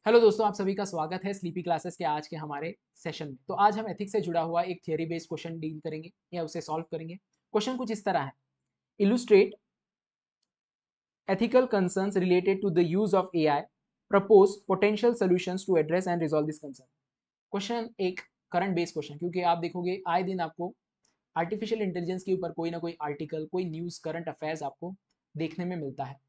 Hello दोस्तों, आप सभी का स्वागत है स्लीपी क्लासेस के आज के हमारे सेशन में। तो आज हम एथिक्स से जुड़ा हुआ एक थियरी बेस्ड क्वेश्चन डील करेंगे या उसे सॉल्व करेंगे। क्वेश्चन कुछ इस तरह है, illustrate ethical concerns related to the use of AI, propose potential solutions to address and resolve this concern. Question एक करंट बेस्ड क्वेश्चन, क्योंकि आप देखोगे आए दिन आपको आर्टिफिशियल इंटेलिजेंस के ऊपर कोई ना कोई आर्टिकल, कोई न्यूज़, करंट अफेयर्स आपको देखने में मिलता है।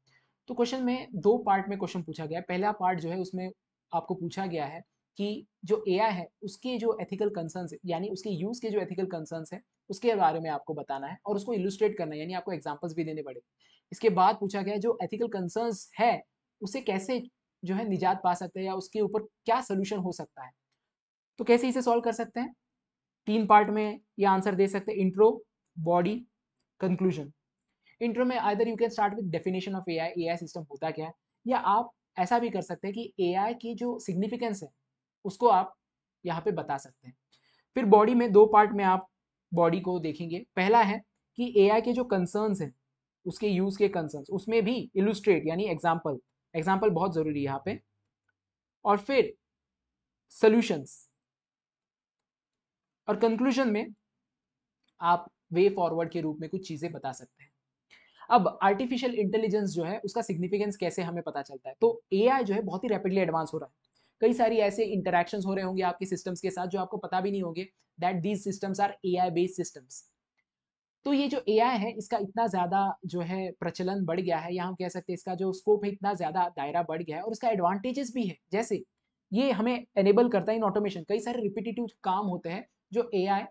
तो क्वेश्चन में दो पार्ट में क्वेश्चन पूछा गया है। पहला पार्ट जो है उसमें आपको पूछा गया है कि जो एआई है उसके जो एथिकल कंसर्न्स है, यानी उसके यूज़ के जो एथिकल कंसर्न्स है उसके बारे में आपको बताना है और उसको इलुस्ट्रेट करना है, यानी आपको एग्जांपल्स भी देने पड़े। इसके बाद पूछा गया है जो एथिकल कंसर्न्स है उसे कैसे जो है निजात पा सकते हैं या उसके ऊपर क्या सोल्यूशन हो सकता है। तो कैसे इसे सॉल्व कर सकते हैं, तीन पार्ट में ये आंसर दे सकते हैं, इंट्रो, बॉडी, कंक्लूजन। इंट्रो में either you can start with definition of AI, AI system होता क्या है, या आप ऐसा भी कर सकते हैं कि एआई की जो सिग्निफिकेंस है उसको आप यहाँ पे बता सकते हैं। फिर बॉडी में दो पार्ट में आप बॉडी को देखेंगे। पहला है कि एआई के जो कंसर्न्स हैं उसके यूज के कंसर्न्स, उसमें भी इलुस्ट्रेट यानी एग्जाम्पल, एग्जाम्पल बहुत जरूरी है यहाँ पे। और फिर सोल्यूशंस, और कंक्लूजन में आप वे फॉरवर्ड के रूप में कुछ चीजें बता सकते हैं। अब आर्टिफिशियल इंटेलिजेंस जो है उसका सिग्निफिकेंस कैसे हमें पता चलता है, तो एआई जो है बहुत ही रैपिडली एडवांस हो रहा है। कई सारी ऐसे इंटरेक्शंस हो रहे होंगे आपके सिस्टम्स के साथ जो आपको पता भी नहीं होंगे that these systems are AI based systems. तो ये जो एआई है इसका इतना ज़्यादा जो है प्रचलन बढ़ गया है, या हम कह सकते हैं इसका जो स्कोप है इतना ज़्यादा दायरा बढ़ गया है, और इसका एडवांटेजेस भी है। जैसे ये हमें एनेबल करता है इन ऑटोमेशन, कई सारे रिपीटेटिव काम होते हैं जो एआई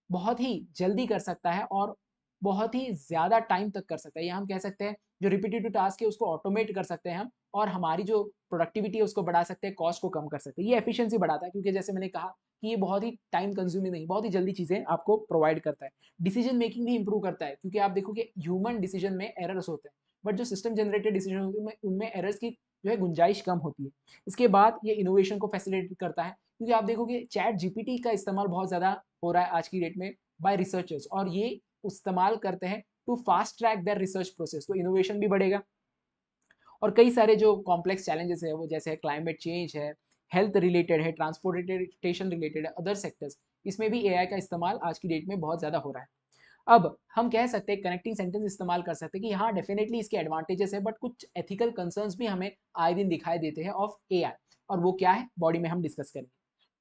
बहुत ही जल्दी कर सकता है और बहुत ही ज़्यादा टाइम तक कर सकता है, या हम कह सकते हैं जो रिपीटेटिव टास्क है उसको ऑटोमेट कर सकते हैं हम, और हमारी जो प्रोडक्टिविटी है उसको बढ़ा सकते हैं, कॉस्ट को कम कर सकते हैं। ये एफिशिएंसी बढ़ाता है, क्योंकि जैसे मैंने कहा कि ये बहुत ही टाइम कंज्यूमिंग नहीं, बहुत ही जल्दी चीज़ें आपको प्रोवाइड करता है। डिसीजन मेकिंग भी इंप्रूव करता है, क्योंकि आप देखोगे ह्यूमन डिसीजन में एरर्स होते हैं, बट जो सिस्टम जनरेटेड डिसीजन होते हैं उनमें एरर्स की जो है गुंजाइश कम होती है। इसके बाद ये इनोवेशन को फैसिलिटेट करता है, क्योंकि आप देखोगे चैट जीपीटी का इस्तेमाल बहुत ज़्यादा हो रहा है आज की डेट में बाय रिसर्चर्स, और ये इस्तेमाल करते हैं to fast track their research process, तो इनोवेशन भी बढ़ेगा। और कई सारे जो कॉम्प्लेक्स चैलेंजेस है वो जैसे क्लाइमेट चेंज है, हेल्थ रिलेटेड है, ट्रांसपोर्टेशन रिलेटेड है, अदर सेक्टर्स, इसमें भी एआई का इस्तेमाल आज की डेट में बहुत ज़्यादा हो रहा है। अब हम कह सकते हैं कनेक्टिंग सेंटेंस इस्तेमाल कर सकते हैं कि हाँ डेफिनेटली इसके एडवांटेजेस है, बट कुछ एथिकल कंसर्न्स भी हमें आए दिन दिखाई देते हैं ऑफ एआई, और वो क्या है बॉडी में हम डिस्कस करेंगे।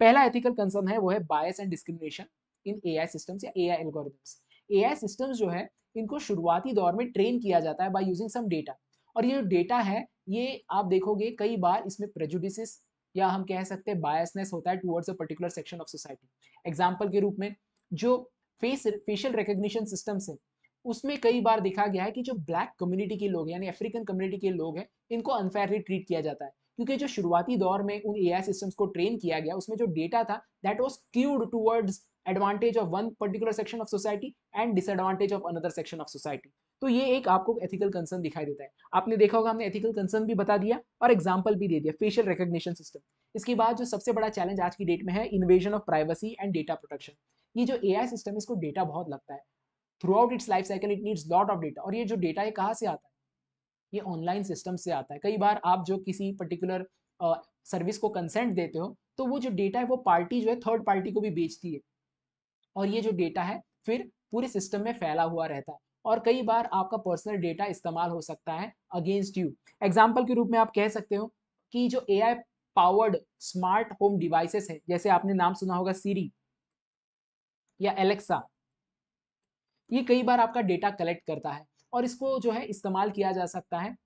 पहला एथिकल कंसर्न है वो है bias and discrimination in AI systems या एआई एल्गोरिथम्स। एआई सिस्टम्स जो है इनको शुरुआती दौर में ट्रेन किया जाता है बाय यूजिंग सम डेटा, और ये जो डेटा है ये आप देखोगे कई बार इसमें प्रेजुडिसेस या हम कह सकते हैं बायसनेस होता है towards a particular section of society. Example के रूप में जो फेशियल रिकग्निशन सिस्टम्स है उसमें कई बार देखा गया है कि जो ब्लैक कम्युनिटी के लोग यानी अफ्रीकन कम्युनिटी के लोग हैं इनको अनफेयरली ट्रीट किया जाता है, क्योंकि जो शुरुआती दौर में उन एआई सिस्टम्स को ट्रेन किया गया उसमें जो डेटा था that was skewed towards advantage of one particular section of society and disadvantage of another section of society. तो ये एक आपको एथिकल कंसर्न दिखाई देता है। आपने देखा होगा हमने एथिकल कंसर्न भी बता दिया और एग्जाम्पल भी दे दिया, फेशियल रिकग्निशन सिस्टम। इसके बाद जो सबसे बड़ा चैलेंज आज की डेट में है, invasion of privacy and data protection. ये जो एआई सिस्टम है इसको डेटा बहुत लगता है, through out it's life cycle it needs lot of data, और ये जो डेटा है कहाँ से आता है, ये ऑनलाइन सिस्टम से आता है। कई बार आप जो किसी पर्टिकुलर सर्विस को कंसेंट देते हो तो वो जो डेटा है वो पार्टी जो है थर्ड पार्टी को भी बेचती है, और ये जो डेटा है फिर पूरे सिस्टम में फैला हुआ रहता है, और कई बार आपका पर्सनल डेटा इस्तेमाल हो सकता है अगेंस्ट यू। एग्जाम्पल के रूप में आप कह सकते हो कि जो AI powered smart home devices है, जैसे आपने नाम सुना होगा सीरी या एलेक्सा, ये कई बार आपका डेटा कलेक्ट करता है, और इसको जो है इस्तेमाल किया जा सकता है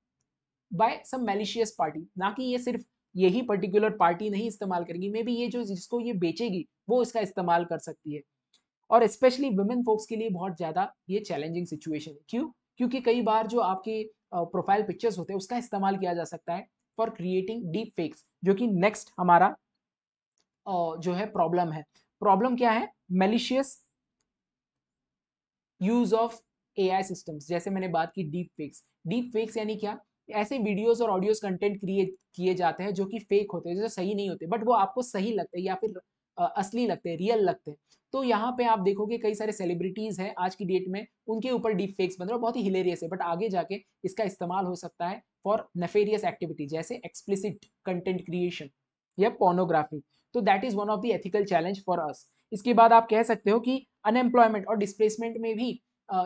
बाय सम मैलिशियस पार्टी, ना कि ये सिर्फ यही पर्टिकुलर पार्टी नहीं इस्तेमाल करेगी, मे बी ये जो जिसको ये बेचेगी वो इसका इस्तेमाल कर सकती है। और स्पेशली वुमेन फोक्स के लिए बहुत ज़्यादा ये चैलेंजिंग सिचुएशन है। क्यों? क्योंकि कई बार जो आपके प्रोफाइल पिक्चर्स होते हैं उसका इस्तेमाल किया जा सकता है फॉर क्रिएटिंग डीप फेक्स, जो कि नेक्स्ट हमारा जो है प्रॉब्लम है। प्रॉब्लम क्या है? Malicious use of AI systems. जैसे मैंने बात की डीप फेक्स, डीप फेक्स यानी क्या, ऐसे वीडियोस और ऑडियोस कंटेंट क्रिएट किए जाते हैं जो कि फेक होते हैं, जो सही नहीं होते, बट वो आपको सही लगते हैं या फिर असली लगते हैं, रियल लगते हैं। तो यहाँ पे आप देखोगे कई सारे सेलिब्रिटीज हैं आज की डेट में, उनके ऊपर डीप फेक्स बन रहे हैं, बहुत ही हिलेरियस है, बट आगे जाके इसका इस्तेमाल हो सकता है फॉर नेफेरियस एक्टिविटी, जैसे एक्सप्लिसिट कंटेंट क्रिएशन। या पोर्नोग्राफी। तो that is one of the ethical challenge for us. इसके बाद आप कह सकते हो कि अनएम्प्लॉयमेंट और डिस्प्लेसमेंट में भी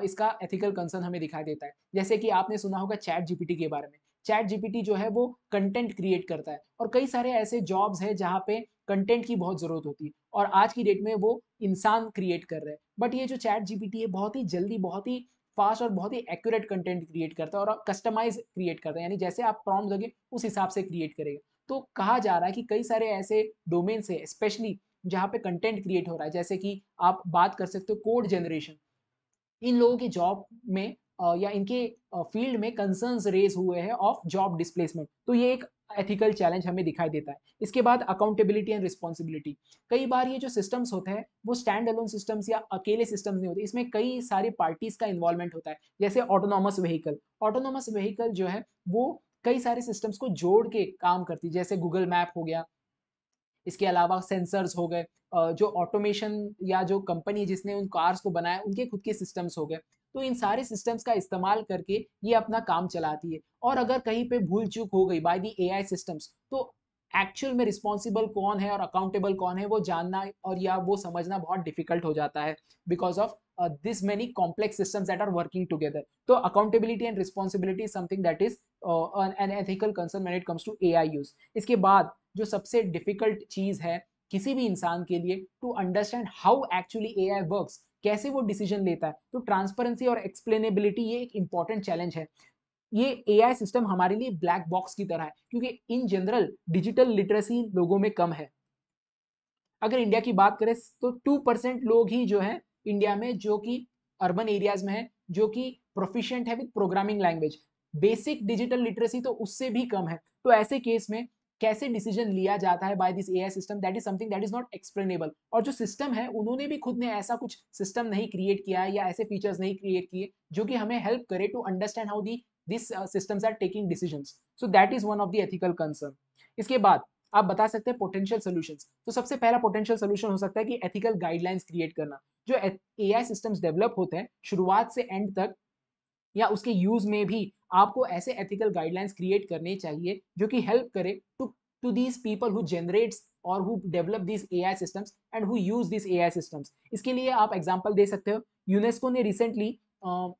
इसका एथिकल कंसर्न हमें दिखाई देता है। जैसे कि आपने सुना होगा चैट जीपीटी के बारे में। चैट जीपीटी जो है वो कंटेंट क्रिएट करता है और कई सारे ऐसे जॉब्स हैं जहाँ पे कंटेंट की बहुत जरूरत होती है और आज की डेट में वो इंसान क्रिएट कर रहे हैं। बट ये जो चैट जीपीटी है बहुत ही जल्दी, बहुत ही फास्ट और बहुत ही एक्यूरेट कंटेंट क्रिएट करता है और कस्टमाइज क्रिएट करता है, यानी जैसे आप प्रॉम्प्ट दोगे उस हिसाब से क्रिएट करेगा। तो कहा जा रहा है कि कई सारे ऐसे डोमेन्स है स्पेशली जहाँ पे कंटेंट क्रिएट हो रहा है, जैसे कि आप बात कर सकते हो कोड जनरेशन। इन लोगों के जॉब में या इनके फील्ड में कंसर्न्स रेज हुए हैं ऑफ जॉब डिस्प्लेसमेंट। तो ये एक एथिकल चैलेंज हमें दिखाई देता है। इसके बाद अकाउंटेबिलिटी एंड रिस्पॉन्सिबिलिटी। कई बार ये जो सिस्टम्स होते हैं वो स्टैंड अलोन सिस्टम्स या अकेले सिस्टम्स नहीं होते, इसमें कई सारी पार्टीज का इन्वॉल्वमेंट होता है। जैसे ऑटोनॉमस व्हीकल, ऑटोनॉमस व्हीकल जो है वो कई सारे सिस्टम्स को जोड़ के काम करती है, जैसे गूगल मैप हो गया। इसके अलावा सेंसर्स हो गए, जो ऑटोमेशन या जो कंपनी जिसने उन कार्स को बनाया उनके खुद के सिस्टम्स हो गए। तो इन सारे सिस्टम्स का इस्तेमाल करके ये अपना काम चलाती है और अगर कहीं पे भूल चूक हो गई बाय दी एआई सिस्टम्स तो एक्चुअल में रिस्पॉन्सिबल कौन है और अकाउंटेबल कौन है वो जानना और या वो समझना बहुत डिफिकल्ट हो जाता है because of this many complex systems that are working together. So accountability and responsibility is something that is an ethical concern when it comes to AI use. इसके बाद जो सबसे डिफिकल्ट चीज है किसी भी इंसान के लिए to understand how actually AI works, कैसे वो डिसीजन लेता है। तो ट्रांसपेरेंसी और एक्सप्लेनेबिलिटी ये एक इंपॉर्टेंट चैलेंज है। ये एआई सिस्टम हमारे लिए ब्लैक बॉक्स की तरह है क्योंकि इन जनरल डिजिटल लिटरेसी लोगों में कम है। अगर इंडिया की बात करें तो 2% लोग ही जो है इंडिया में जो कि अर्बन एरियाज में है जो कि प्रोफिशिएंट है with programming language. Basic digital literacy तो उससे भी कम है। तो ऐसे केस में कैसे डिसीजन लिया जाता है by this AI system, that is something that is not explainable. और जो सिस्टम है उन्होंने भी खुद ने ऐसा कुछ सिस्टम नहीं क्रिएट किया है या ऐसे फीचर्स नहीं क्रिएट किए जो कि हमें हेल्प करे to understand how the this systems are taking decisions. So that is one of the ethical concern. इसके बाद आप बता सकते हैं पोटेंशियल सॉल्यूशंस। तो सबसे पहला पोटेंशियल सॉल्यूशन हो सकता है कि एथिकल गाइडलाइंस क्रिएट करना। जो एआई सिस्टम्स डेवलप होते हैं शुरुआत से एंड तक या उसके यूज में भी आपको ऐसे एथिकल गाइडलाइंस क्रिएट करने चाहिए जो कि हेल्प करे to these people who generates और who develop this AI systems and who use this AI systems. इसके लिए आप एग्जांपल दे सकते हो, यूनेस्को ने रिसेंटली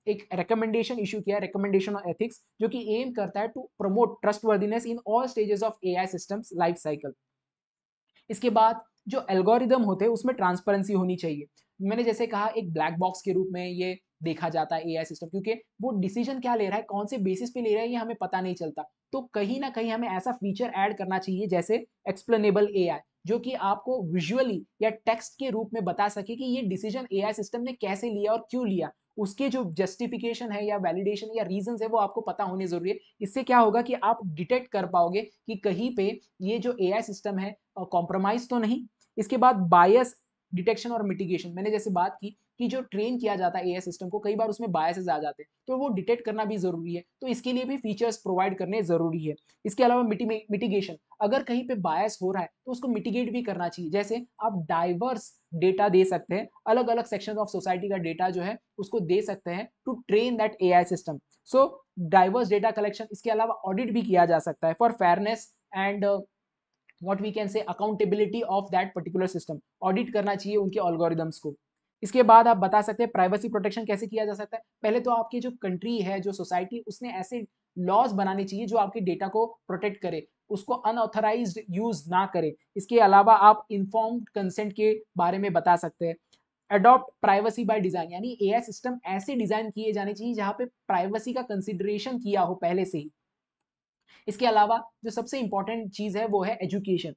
एक रिकमेंडेशन इशू किया, रिकमेंडेशन ऑफ एथिक्स, जो कि एम करता है to promote trustworthiness in all stages of AI systems life cycle. इसके बाद जो एल्गोरिदम होते हैं उसमें ट्रांसपेरेंसी होनी चाहिए। मैंने जैसे कहा एक ब्लैक बॉक्स के रूप में ये देखा जाता है एआई सिस्टम, क्योंकि वो डिसीजन क्या ले रहा है, कौन से बेसिस पे ले रहा है, ये हमें पता नहीं चलता। तो कहीं ना कहीं हमें ऐसा फीचर ऐड करना चाहिए जैसे एक्सप्लेनेबल एआई, जो कि आपको विजुअली या टेक्स्ट के रूप में बता सके कि ये डिसीजन एआई सिस्टम ने कैसे लिया और क्यों लिया। उसके जो जस्टिफिकेशन है या वैलिडेशन या रीजन है वो आपको पता होने जरूरी है। इससे क्या होगा कि आप डिटेक्ट कर पाओगे कि कहीं पे ये जो एआई सिस्टम है कॉम्प्रोमाइज तो नहीं। इसके बाद बायस डिटेक्शन और मिटिगेशन, मैंने जैसे बात की कि जो ट्रेन किया जाता है एआई सिस्टम को कई बार उसमें बायसेस आ जाते हैं, तो वो डिटेक्ट करना भी जरूरी है। तो इसके लिए भी फीचर्स प्रोवाइड करने जरूरी है। इसके अलावा मिटिगेशन, अगर कहीं पे बायस हो रहा है तो उसको मिटिगेट भी करना चाहिए। जैसे आप डाइवर्स डेटा दे सकते हैं, अलग अलग सेक्शन ऑफ सोसाइटी का डेटा जो है उसको दे सकते हैं to train that AI system. So diverse data collection, इसके अलावा ऑडिट भी किया जा सकता है for fairness and what we can say accountability of that particular system. Audit करना चाहिए उनके एल्गोरिदम्स को। इसके बाद आप बता सकते हैं प्राइवेसी प्रोटेक्शन कैसे किया जा सकता है। पहले तो आपकी जो कंट्री है, जो सोसाइटी, उसने ऐसे लॉज बनाने चाहिए जो आपके डेटा को प्रोटेक्ट करे, उसको अनऑथराइज्ड यूज ना करे। इसके अलावा आप इन्फॉर्म्ड कंसेंट के बारे में बता सकते हैं। अडॉप्ट प्राइवेसी बाय डिजाइन, यानी एआई सिस्टम ऐसे डिजाइन किए जाने चाहिए जहां पे प्राइवेसी का कंसिडरेशन किया हो पहले से ही। इसके अलावा जो सबसे इंपॉर्टेंट चीज है वो है एजुकेशन।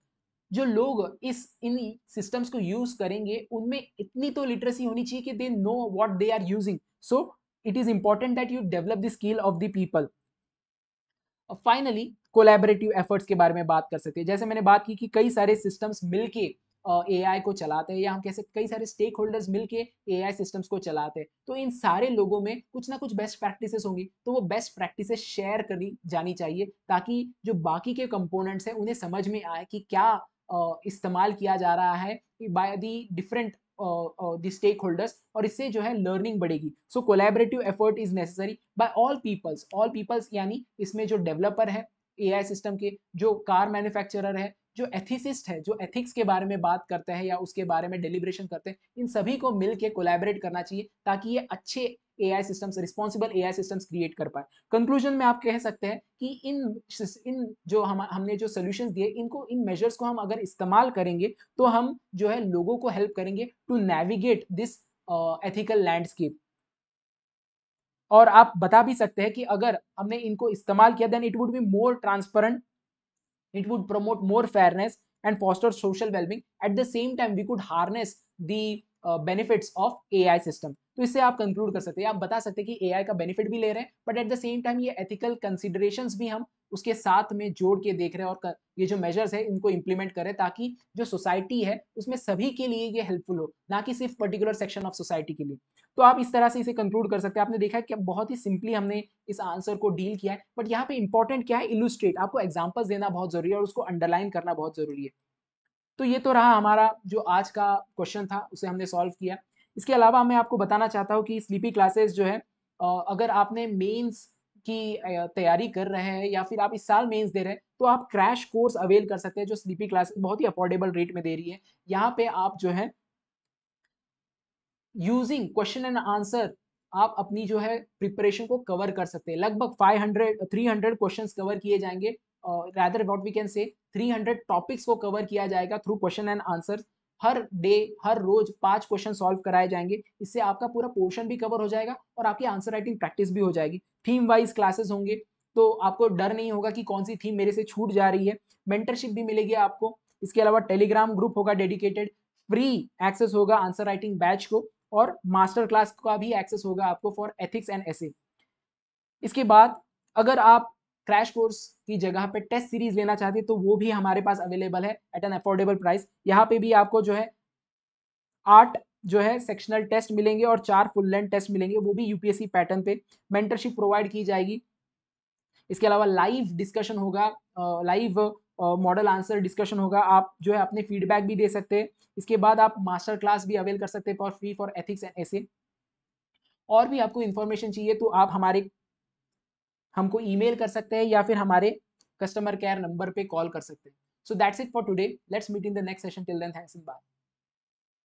जो लोग इन सिस्टम्स को यूज करेंगे उनमें इतनी तो लिटरेसी होनी चाहिए कि they know what they are using. So it is important that you develop the skill of the people. Finally collaborative efforts के बारे में बात कर सकते हैं। जैसे मैंने बात की कि कई सारे सिस्टम्स मिलके एआई को चलाते हैं, या हम कह सकते कई सारे स्टेक होल्डर्स मिलके एआई सिस्टम्स को चलाते हैं। तो इन सारे लोगों में कुछ ना कुछ बेस्ट प्रैक्टिसेस होंगी, तो वो बेस्ट प्रैक्टिसेस शेयर करी जानी चाहिए ताकि जो बाकी के कंपोनेंट्स हैं उन्हें समझ में आए कि क्या इस्तेमाल किया जा रहा है by the different the stakeholders, और इससे जो है लर्निंग बढ़ेगी। So collaborative effort is necessary by all peoples यानी इसमें जो डेवलपर है एआई सिस्टम के, जो कार मैन्युफैक्चरर है, जो एथिसिस्ट है, जो एथिक्स के बारे में बात करते हैं या उसके बारे में डिलिब्रेशन करते हैं, इन सभी को मिल के कोलैबोरेट करना चाहिए ताकि ये अच्छे AI systems, responsible AI systems create कर पाए। कंक्लूजन में आप कह सकते हैं कि इन जो हमने जो सोल्यूशंस दिए, इनको, इन मेजर्स को हम अगर इस्तेमाल करेंगे तो हम जो है लोगों को हेल्प करेंगे to navigate this ethical landscape. और आप बता भी सकते हैं कि अगर हमने इनको इस्तेमाल किया then it would be more transparent, it would promote more fairness and foster social well-being. At the same time we could harness the benefits of AI system. तो इससे आप कंक्लूड कर सकते हैं, आप बता सकते हैं कि AI का बेनिफिट भी ले रहे हैं but at the same time ये एथिकल कंसिडरेशंस भी हम उसके साथ में जोड़ के देख रहे हैं और ये जो मेजर्स है इनको इंप्लीमेंट करें ताकि जो सोसाइटी है उसमें सभी के लिए ये हेल्पफुल हो, ना कि सिर्फ पर्टिकुलर सेक्शन ऑफ सोसाइटी के लिए। तो आप इस तरह से इसे कंक्लूड कर सकते हैं। आपने देखा है कि बहुत ही सिंपली हमने इस आंसर को डील किया है, बट यहाँ पे इंपॉर्टेंट क्या है, इलुस्ट्रेट, आपको एग्जांपल्स देना बहुत जरूरी है और उसको अंडरलाइन करना बहुत जरूरी है। तो ये तो रहा हमारा जो आज का क्वेश्चन था, उसे हमने सॉल्व किया। इसके अलावा मैं आपको बताना चाहता हूँ कि स्लीपी क्लासेस जो है, अगर आपने मेंस की तैयारी कर रहे हैं या फिर आप इस साल मेंस दे रहे हैं तो आप क्रैश कोर्स अवेल कर सकते हैं जो स्लीपी क्लास बहुत ही अफोर्डेबल रेट में दे रही है। यहाँ पे आप जो है यूजिंग क्वेश्चन एंड आंसर आप अपनी जो है प्रिपरेशन को कवर कर सकते हैं। लगभग 300 क्वेश्चंस कवर किए जाएंगे, रादर व्हाट वी कैन से 300 टॉपिक्स को कवर किया जाएगा थ्रू क्वेश्चन एंड आंसर। हर डे, हर रोज 5 क्वेश्चन सॉल्व कराए जाएंगे। इससे आपका पूरा पोर्शन भी कवर हो जाएगा और आपकी आंसर राइटिंग प्रैक्टिस भी हो जाएगी। थीम वाइज क्लासेस होंगे तो आपको डर नहीं होगा कि कौन सी थीम मेरे से छूट जा रही है। मेंटरशिप भी मिलेगी आपको। इसके अलावा टेलीग्राम ग्रुप होगा डेडिकेटेड, फ्री एक्सेस होगा आंसर राइटिंग बैच को, और मास्टर क्लास का भी एक्सेस होगा आपको फॉर एथिक्स एंड एसे। इसके बाद अगर आप क्रैश कोर्स की जगह पे टेस्ट सीरीज लेना चाहते हैं तो वो भी हमारे पास अवेलेबल है एट एन अफोर्डेबल प्राइस। यहाँ पे भी आपको जो है 8 जो है सेक्शनल टेस्ट मिलेंगे और 4 फुल लेंथ टेस्ट मिलेंगे, वो भी यूपीएससी पैटर्न पे। मेंटरशिप प्रोवाइड की जाएगी। इसके अलावा लाइव डिस्कशन होगा, लाइव मॉडल आंसर डिस्कशन होगा। आप जो है अपने फीडबैक भी दे सकते हैं। इसके बाद आप मास्टर क्लास भी अवेल कर सकते हैं for free for ethics and essay. और भी आपको इन्फॉर्मेशन चाहिए तो आप हमको ईमेल कर सकते हैं या फिर हमारे कस्टमर केयर नंबर पे कॉल कर सकते हैं। So that's it for today, let's meet in the next session. Till then, thanks and bye.